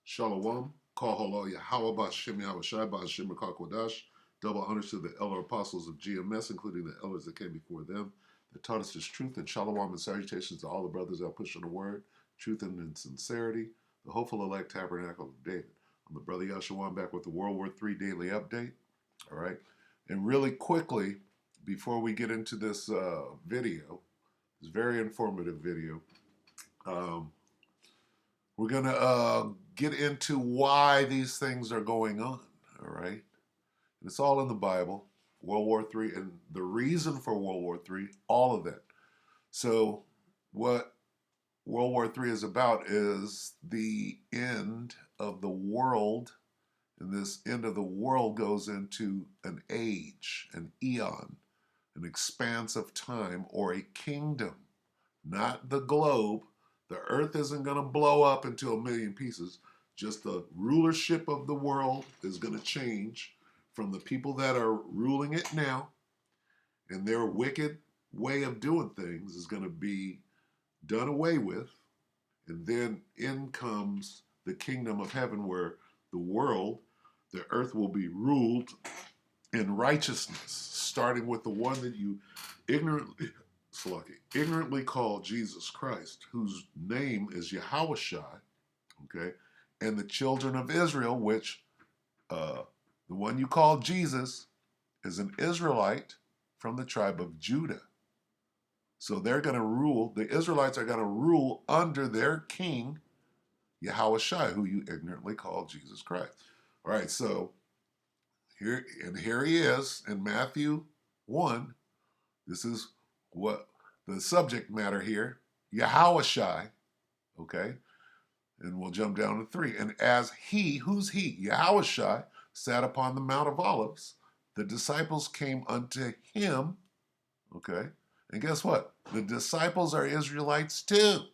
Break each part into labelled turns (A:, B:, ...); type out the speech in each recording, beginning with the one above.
A: Shalom, Kahalo Yahweh Shem Yahushai Shem Kodash. Double honors to the elder apostles of GMS, including the elders that came before them, that taught us this truth. And shalom and salutations to all the brothers that push on the word, truth and in sincerity, the hopeful elect tabernacle of David. I'm the brother Yahshua. I'm back with the WW3 Daily update. All right. And really quickly, before we get into this video, this very informative video, we're going to get into why these things are going on, all right? And it's all in the Bible, World War III, and the reason for World War III, all of that. So what World War III is about is the end of the world, and this end of the world goes into an age, an eon, an expanse of time, or a kingdom, not the globe. The earth isn't going to blow up into a million pieces. Just the rulership of the world is going to change from the people that are ruling it now, and their wicked way of doing things is going to be done away with. And then in comes the kingdom of heaven, where the world, the earth, will be ruled in righteousness, starting with the one that you ignorantly call Jesus Christ, whose name is Yahushai, okay, and the children of Israel, which the one you call Jesus is an Israelite from the tribe of Judah. So they're going to rule, the Israelites are going to rule under their king, Yahushai, who you ignorantly call Jesus Christ. All right, so here he is in Matthew 1. This is what the subject matter here, Yahushai, okay? And we'll jump down to 3. And as he, who's he? Yahushai sat upon the Mount of Olives, the disciples came unto him, okay? And guess what? The disciples are Israelites too.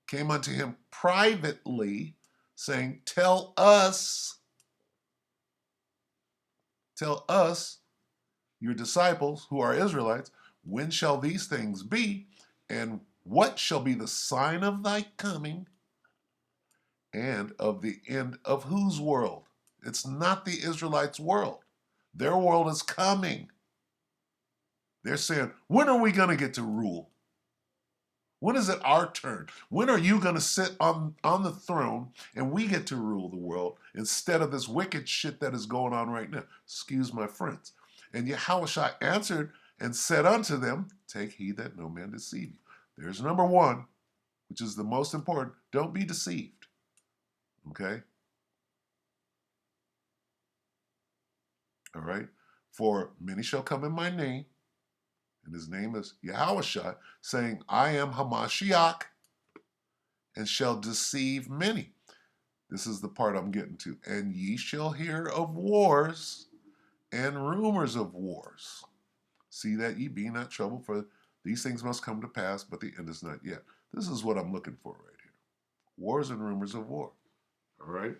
A: Came unto him privately, saying, tell us, your disciples who are Israelites, when shall these things be? And what shall be the sign of thy coming and of the end of whose world? It's not the Israelites' world. Their world is coming. They're saying, when are we going to get to rule? When is it our turn? When are you going to sit on the throne and we get to rule the world instead of this wicked shit that is going on right now? Excuse my friends. And Yahushua answered and said unto them, take heed that no man deceive you. There's number 1, which is the most important. Don't be deceived. Okay? All right? For many shall come in my name, and his name is Yahushua, saying, I am Hamashiach, and shall deceive many. This is the part I'm getting to. And ye shall hear of wars and rumors of wars. See that ye be not troubled, for these things must come to pass, but the end is not yet. This is what I'm looking for right here. Wars and rumors of war. All right?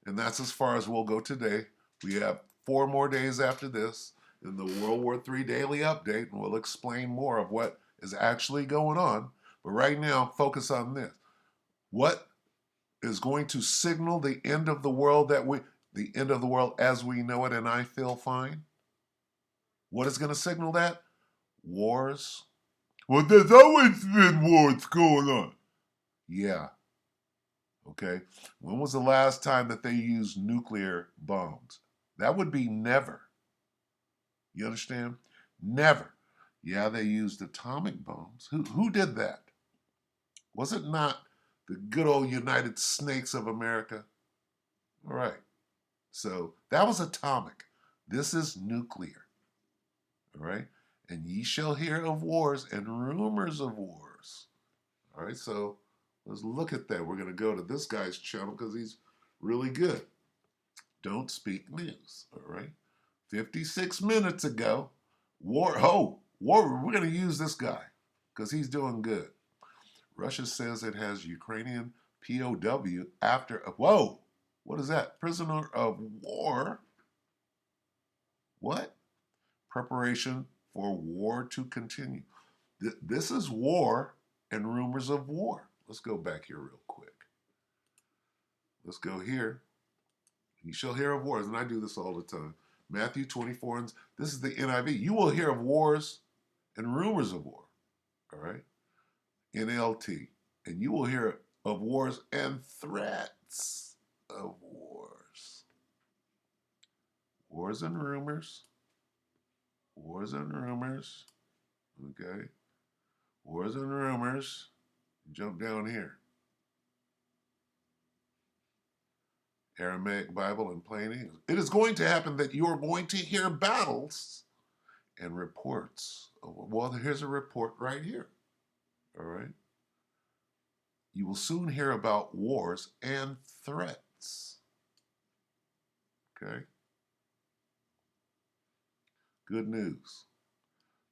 A: And that's as far as we'll go today. We have 4 more days after this in the World War III Daily Update, and we'll explain more of what is actually going on. But right now, focus on this. What is going to signal the end of the world the end of the world as we know it, and I feel fine? What is going to signal that? Wars. Well, there's always been wars going on. Yeah. Okay. When was the last time that they used nuclear bombs? That would be never. You understand? Never. Yeah, they used atomic bombs. Who did that? Was it not the good old United Snakes of America? All right. So that was atomic. This is nuclear. All right. And ye shall hear of wars and rumors of wars. All right. So let's look at that. We're going to go to this guy's channel because he's really good. Don't Speak News. All right. 56 minutes ago, war. We're going to use this guy because he's doing good. Russia says it has Ukrainian POW after. Whoa. What is that? Prisoner of war. What? Preparation for war to continue. This is war and rumors of war. Let's go back here real quick. Let's go here. You shall hear of wars, and I do this all the time. Matthew 24, and this is the NIV. You will hear of wars and rumors of war. All right? NLT. And you will hear of wars and threats of wars. Wars and rumors. Wars and rumors. Okay? Wars and rumors. Jump down here. Aramaic Bible in plain English. It is going to happen that you are going to hear battles and reports. Well, here's a report right here. All right? You will soon hear about wars and threats. Okay? Good news.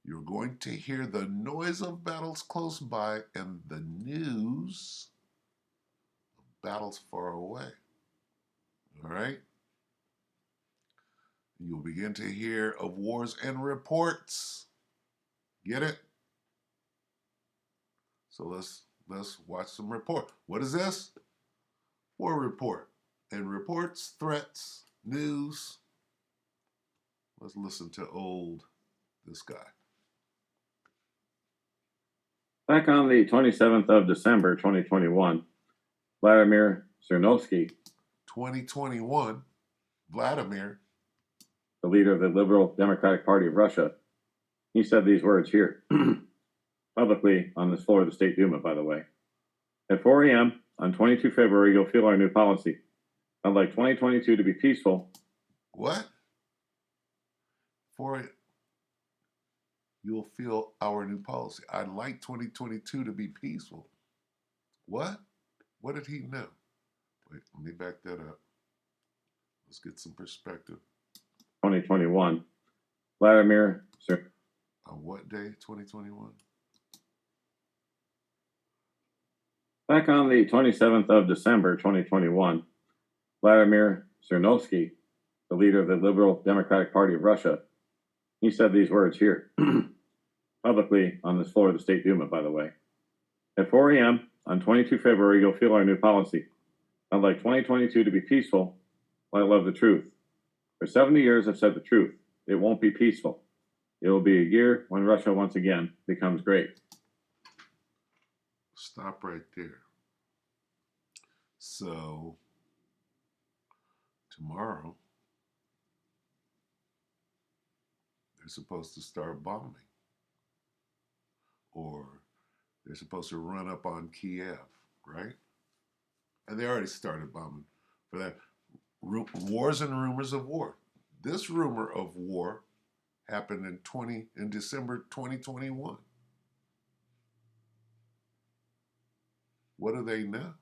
A: You're going to hear the noise of battles close by and the news of battles far away. All right? You'll begin to hear of wars and reports. Get it? So let's watch some report. What is this? War report. And reports, threats, news. Let's listen to this guy.
B: Back on the 27th of December, 2021, Vladimir Cernovsky,
A: 2021, Vladimir,
B: the leader of the Liberal Democratic Party of Russia, he said these words here, publicly on this floor of the State Duma, by the way. At 4 a.m. on 22 February, you'll feel our new policy. I'd like 2022 to be peaceful.
A: What? You'll feel our new policy. I'd like 2022 to be peaceful. What? What did he know? Wait, let me back that up. Let's get some perspective.
B: 2021, Vladimir Cernovsky.
A: On what day, 2021?
B: Back on the 27th of December, 2021, Vladimir Cernovsky, the leader of the Liberal Democratic Party of Russia, he said these words here, publicly on this floor of the State Duma, by the way. At 4 a.m. on 22 February, you'll feel our new policy. I'd like 2022 to be peaceful, but I love the truth. For 70 years, I've said the truth. It won't be peaceful. It will be a year when Russia once again becomes great.
A: Stop right there. So, tomorrow, they're supposed to start bombing. Or they're supposed to run up on Kiev, right? And they already started bombing for that. Wars and rumors of war. This rumor of war happened in December 2021. What do they know?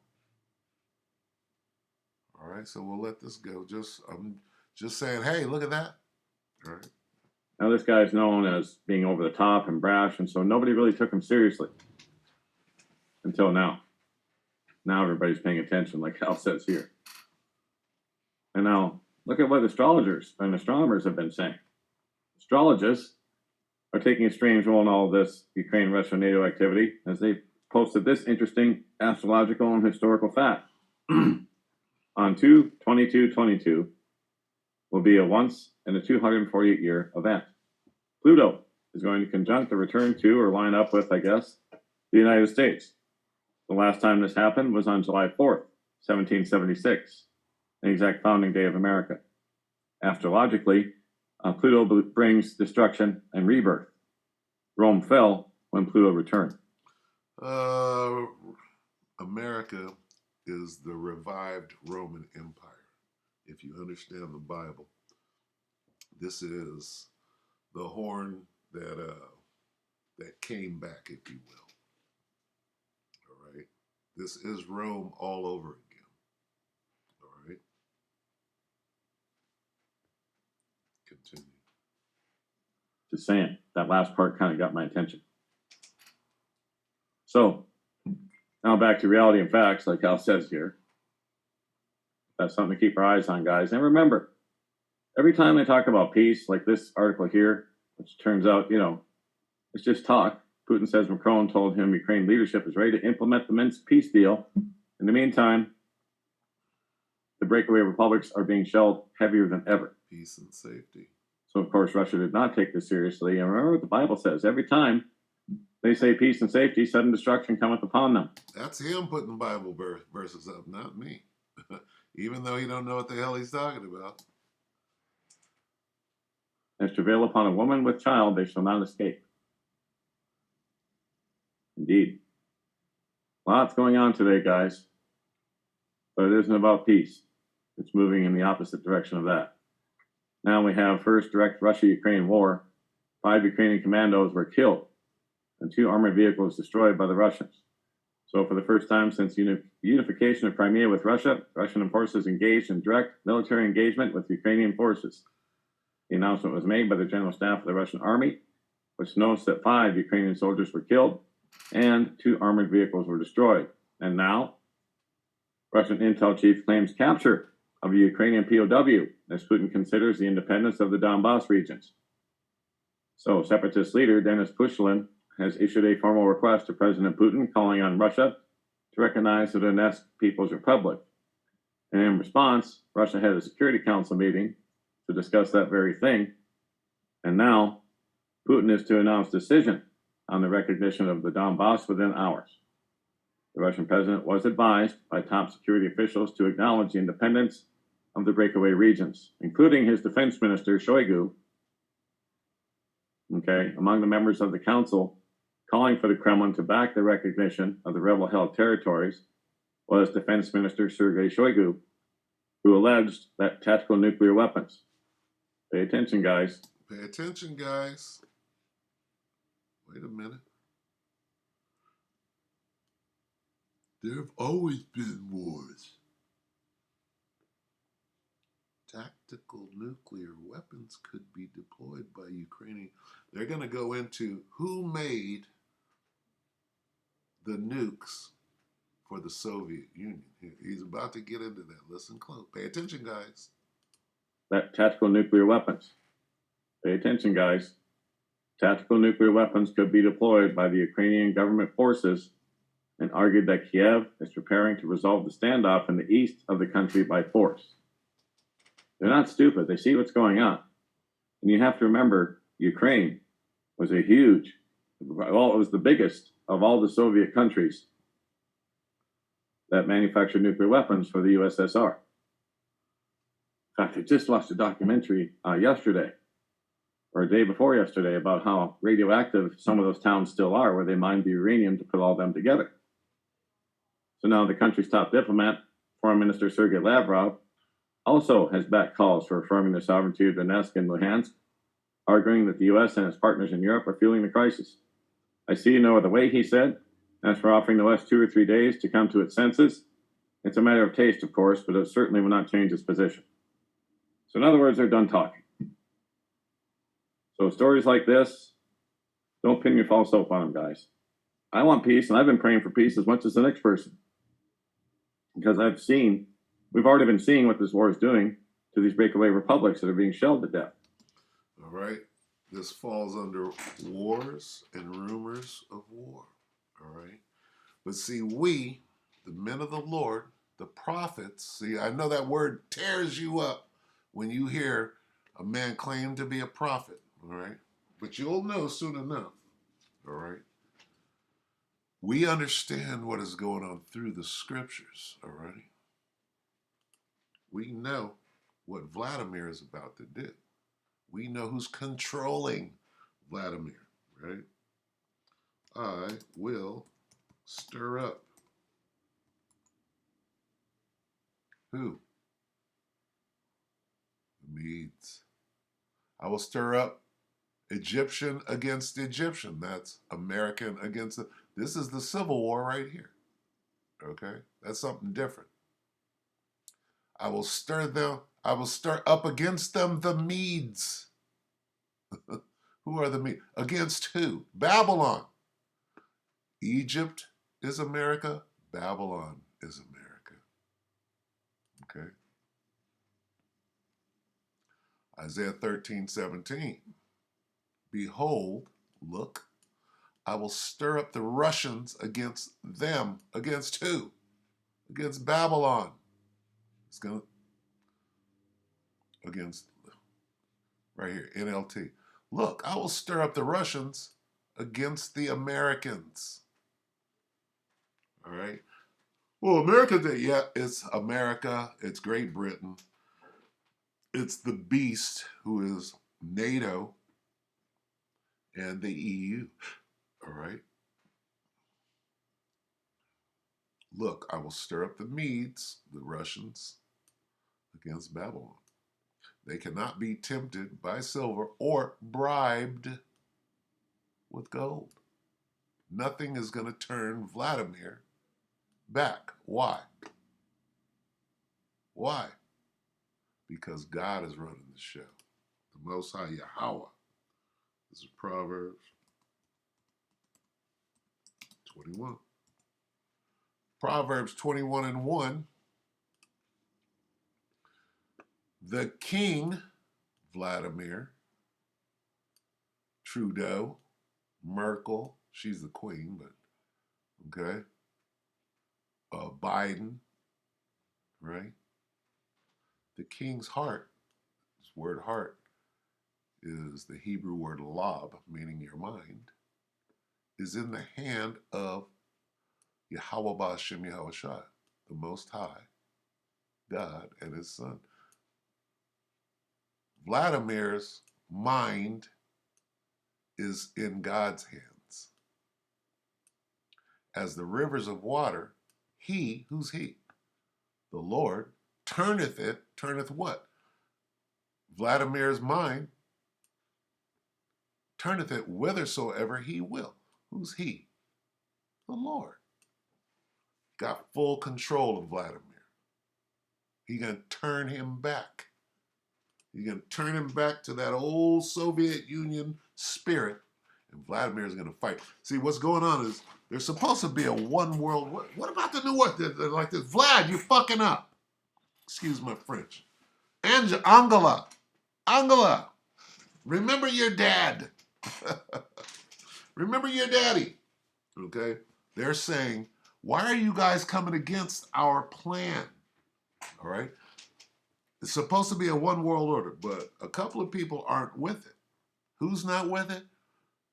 A: All right, so we'll let this go. I'm just saying, hey, look at that. All right.
B: Now, this guy's known as being over the top and brash, and so nobody really took him seriously until now. Now everybody's paying attention, like Hal says here. And now, look at what astrologers and astronomers have been saying. Astrologists are taking a strange role in all of this Ukraine-Russia NATO activity, as they posted this interesting astrological and historical fact. On 2/22/22 will be a once in a 248-year event. Pluto is going to conjunct the return to, or line up with, I guess, the United States. The last time this happened was on July 4th, 1776, the exact founding day of America. Astrologically, Pluto brings destruction and rebirth. Rome fell when Pluto returned.
A: America is the revived Roman Empire. If you understand the Bible, this is the horn that came back, if you will. All right, this is Rome all over again. All right, continue.
B: Just saying, that last part kind of got my attention. So, now back to reality and facts, like Hal says here. That's something to keep our eyes on, guys. And remember, every time they talk about peace, like this article here, which turns out, it's just talk. Putin says Macron told him Ukraine leadership is ready to implement the Minsk peace deal. In the meantime, the breakaway republics are being shelled heavier than ever.
A: Peace and safety.
B: So, of course, Russia did not take this seriously. And remember what the Bible says. Every time they say peace and safety, sudden destruction cometh upon them.
A: That's him putting the Bible verses up, not me. Even though he don't know what the hell he's talking about.
B: As travail upon a woman with child, they shall not escape. Indeed. Lots going on today, guys. But it isn't about peace. It's moving in the opposite direction of that. Now we have first direct Russia-Ukraine war. 5 Ukrainian commandos were killed and 2 armored vehicles destroyed by the Russians. So for the first time since unification of Crimea with Russia, Russian forces engaged in direct military engagement with Ukrainian forces. The announcement was made by the General Staff of the Russian Army, which notes that 5 Ukrainian soldiers were killed and 2 armored vehicles were destroyed. And now, Russian intel chief claims capture of a Ukrainian POW as Putin considers the independence of the Donbass regions. So, separatist leader Denis Pushilin has issued a formal request to President Putin calling on Russia to recognize the Donetsk People's Republic. And in response, Russia had a Security Council meeting to discuss that very thing. And now, Putin is to announce decision on the recognition of the Donbass within hours. The Russian president was advised by top security officials to acknowledge the independence of the breakaway regions, including his defense minister, Shoigu. Among the members of the council calling for the Kremlin to back the recognition of the rebel-held territories was Defense Minister Sergei Shoigu, who alleged that tactical nuclear weapons. Pay attention, guys.
A: Pay attention, guys. Wait a minute. There have always been wars. Tactical nuclear weapons could be deployed by Ukrainian. They're going to go into who made the nukes for the Soviet Union. He's about to get into that. Listen close. Pay attention, guys.
B: That tactical nuclear weapons. Pay attention, guys. Tactical nuclear weapons could be deployed by the Ukrainian government forces, and argued that Kiev is preparing to resolve the standoff in the east of the country by force. They're not stupid. They see what's going on. And you have to remember, Ukraine was it was the biggest of all the Soviet countries that manufactured nuclear weapons for the USSR. In fact, I just watched a documentary yesterday, or a day before yesterday, about how radioactive some of those towns still are, where they mined the uranium to put all them together. So now the country's top diplomat, Foreign Minister Sergei Lavrov, also has backed calls for affirming the sovereignty of Donetsk and Luhansk, arguing that the U.S. and its partners in Europe are fueling the crisis. I see no other way, he said. As for offering the West 2 or 3 days to come to its senses, it's a matter of taste, of course, but it certainly will not change its position. So in other words, they're done talking. So stories like this, don't pin your false hope on them, guys. I want peace, and I've been praying for peace as much as the next person. Because we've already been seeing what this war is doing to these breakaway republics that are being shelled to death.
A: All right. This falls under wars and rumors of war. All right. But see, we, the men of the Lord, the prophets, see, I know that word tears you up when you hear a man claim to be a prophet. All right. But you'll know soon enough. All right. We understand what is going on through the scriptures. All right. We know what Vladimir is about to do. We know who's controlling Vladimir, right? I will stir up who? The Medes. I will stir up Egyptian against Egyptian. That's American against this is the Civil War right here. Okay? That's something different. I will stir up against them the Medes. Who are the Medes? Against who? Babylon. Egypt is America. Babylon is America. Okay? Isaiah 13:17. Behold, look, I will stir up the Russians against them. Against who? Against Babylon. against, right here, NLT. Look, I will stir up the Russians against the Americans. All right. Well, America, yeah, it's America. It's Great Britain. It's the beast who is NATO and the EU. All right. Look, I will stir up the Medes, the Russians, against Babylon. They cannot be tempted by silver or bribed with gold. Nothing is going to turn Vladimir back. Why? Why? Because God is running the show. The Most High Yahweh. This is Proverbs 21. Proverbs 21:1. The king, Vladimir, Trudeau, Merkel, she's the queen, but okay. Biden, right? The king's heart, this word heart is the Hebrew word lab, meaning your mind, is in the hand of Yahweh Ba'ashem Yahweh Shai, the Most High, God and his Son. Vladimir's mind is in God's hands. As the rivers of water, he, who's he? The Lord, turneth what? Vladimir's mind turneth it whithersoever he will. Who's he? The Lord. Got full control of Vladimir. He's going to turn him back. He's going to turn him back to that old Soviet Union spirit, and Vladimir is going to fight. See, what's going on is there's supposed to be a one world. What about the new world? They're like this. Vlad, you fucking up. Excuse my French. Angela, remember your dad. Remember your daddy. Okay? They're saying, why are you guys coming against our plan? All right? It's supposed to be a one world order, but a couple of people aren't with it. Who's not with it?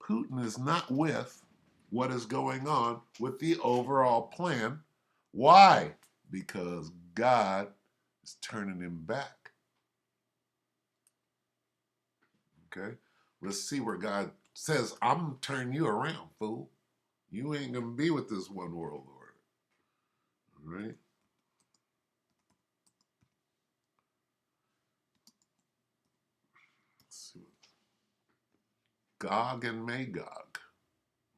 A: Putin is not with what is going on with the overall plan. Why? Because God is turning him back. Okay? Let's see where God says, I'm going to turn you around, fool. You ain't going to be with this one world order. All right? Let's see. Gog and Magog.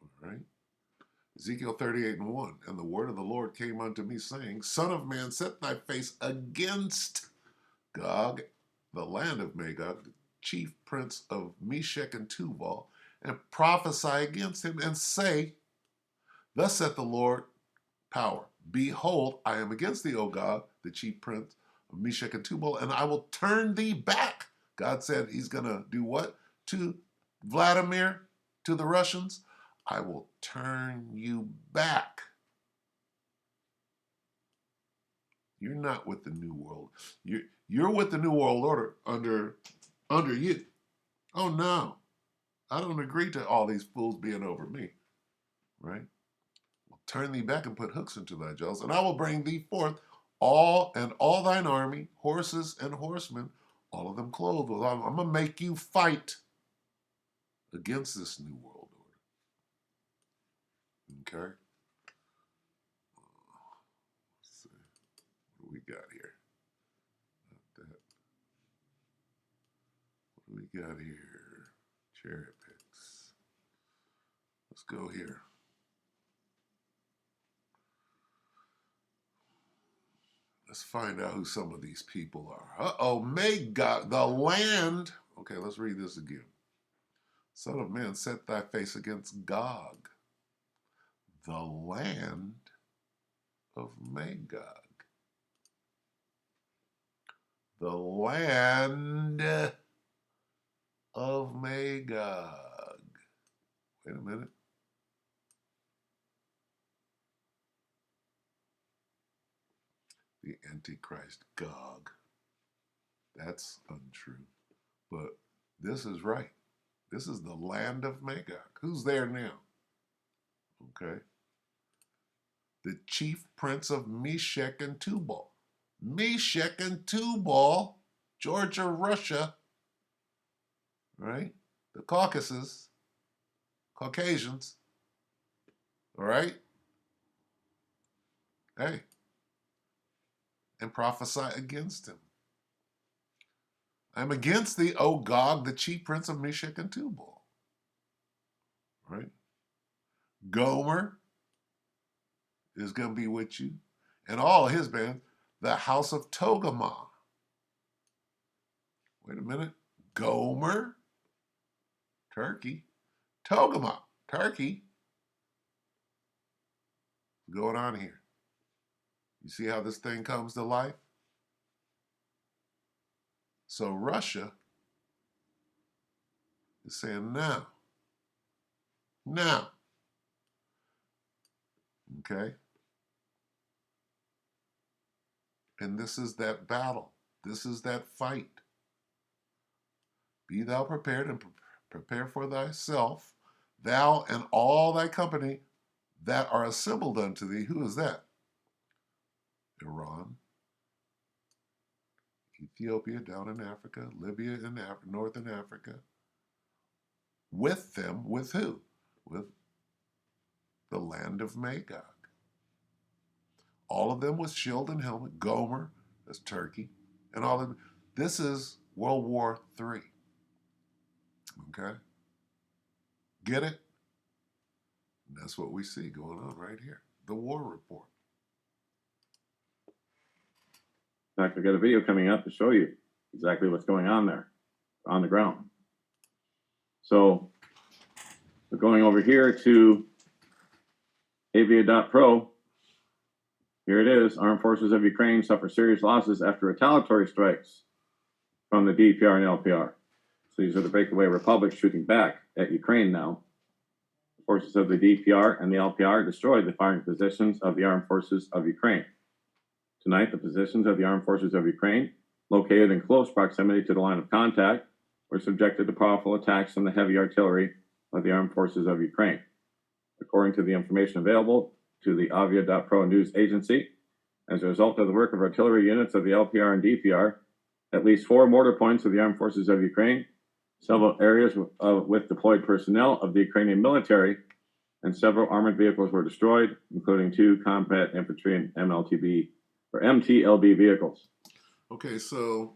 A: All right? Ezekiel 38:1. And the word of the Lord came unto me, saying, Son of man, set thy face against Gog, the land of Magog, the chief prince of Meshech and Tubal, and prophesy against him, and say, Thus saith the Lord, power. Behold, I am against thee, O God, the chief prince of Meshech and Tubal, and I will turn thee back. God said he's going to do what? To Vladimir, to the Russians? I will turn you back. You're not with the New World. You're with the New World Order under you. Oh no, I don't agree to all these fools being over me. Right? I'll turn thee back and put hooks into thy jaws, and I will bring thee forth all thine army, horses and horsemen, all of them clothed with. I'm gonna make you fight against this New World Order. Okay? Let's see. What do we got here? Not that. What do we got here? Cherry picks. Let's go here. Let's find out who some of these people are. Uh-oh, Magog, the land. Okay, let's read this again. Son of man, set thy face against Gog, the land of Magog. The land of Magog. Wait a minute. The Antichrist, Gog. That's untrue. But this is right. This is the land of Magog. Who's there now? Okay. The chief prince of Meshech and Tubal. Meshech and Tubal, Georgia, Russia, right? The Caucasus, Caucasians, all right? Hey, and prophesy against him. I'm against thee, O Gog, the chief prince of Meshech and Tubal, right? Gomer is going to be with you, and all his band, the house of Togarmah. Wait a minute. Gomer, Turkey. Togarmah, Turkey. What's going on here? You see how this thing comes to life? So Russia is saying now. Now. Okay? And this is that battle. This is that fight. Be thou prepared and prepare for thyself, thou and all thy company that are assembled unto thee. Who is that? Iran, Ethiopia down in Africa, Libya in northern Africa. With them, with who? With the land of Magog. All of them with shield and helmet. Gomer, that's Turkey, and all of them. This is World War III. Okay? Get it? And that's what we see going on right here. The war report.
B: In fact, I've got a video coming up to show you exactly what's going on there on the ground. So we're going over here to avia.pro. Here it is. Armed forces of Ukraine suffer serious losses after retaliatory strikes from the DPR and LPR. So these are the breakaway republics shooting back at Ukraine now. The forces of the DPR and the LPR destroyed the firing positions of the armed forces of Ukraine. Tonight, the positions of the armed forces of Ukraine, located in close proximity to the line of contact, were subjected to powerful attacks from the heavy artillery of the armed forces of Ukraine. According to the information available to the avia.pro news agency, as a result of the work of artillery units of the LPR and DPR, at least 4 mortar points of the armed forces of Ukraine, several areas with deployed personnel of the Ukrainian military, and several armored vehicles were destroyed, including 2 combat infantry and MTLB vehicles.
A: Okay, so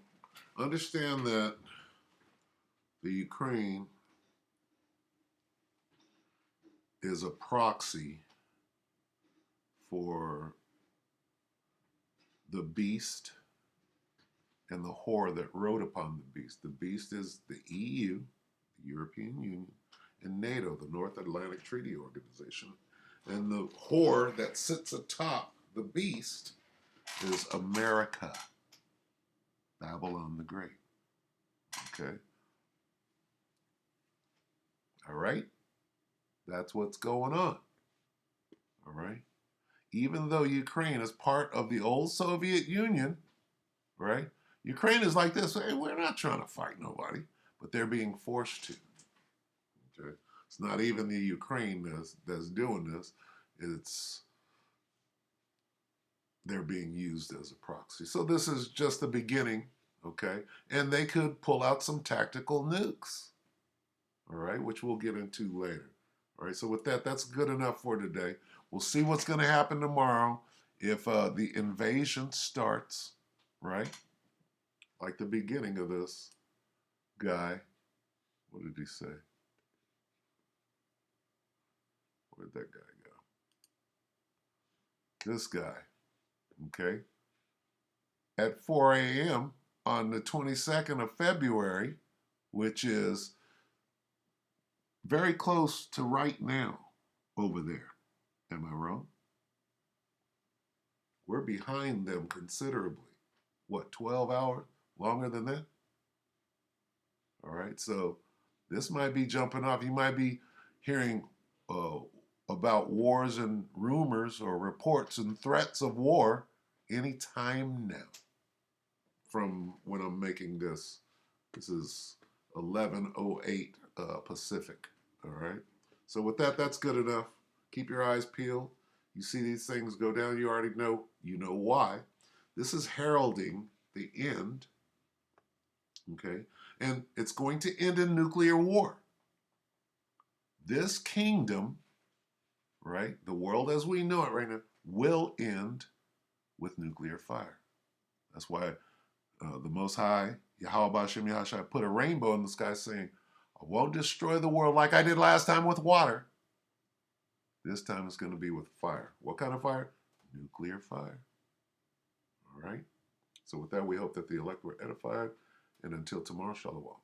A: understand that the Ukraine is a proxy for the beast and the whore that rode upon the beast. The beast is the EU, the European Union, and NATO, the North Atlantic Treaty Organization. And the whore that sits atop the beast is America, Babylon the Great. Okay? All right? That's what's going on. All right? Even though Ukraine is part of the old Soviet Union, right? Ukraine is like this. Hey, we're not trying to fight nobody, but they're being forced to. Okay? It's not even the Ukraine that's doing this. It's they're being used as a proxy. So this is just the beginning, okay? And they could pull out some tactical nukes, all right, which we'll get into later. All right, so with that, that's good enough for today. We'll see what's going to happen tomorrow if the invasion starts, right? Like the beginning of this guy. What did he say? Where'd that guy go? This guy, okay? At 4 a.m. on the 22nd of February, which is very close to right now over there. Am I wrong? We're behind them considerably. What, 12 hours? Longer than that? All right, so this might be jumping off. You might be hearing about wars and rumors or reports and threats of war anytime now. from when I'm making this. This is 11:08 Pacific. All right. So with that, that's good enough. Keep your eyes peeled. You see these things go down, you already know. You know why. This is heralding the end. Okay. And it's going to end in nuclear war. This kingdom, right, the world as we know it right now, will end with nuclear fire. That's why the Most High, Yahweh Bashem Yahshua, put a rainbow in the sky saying, I won't destroy the world like I did last time with water. This time it's going to be with fire. What kind of fire? Nuclear fire. All right? So with that, we hope that the elect were edified. And until tomorrow, shalom.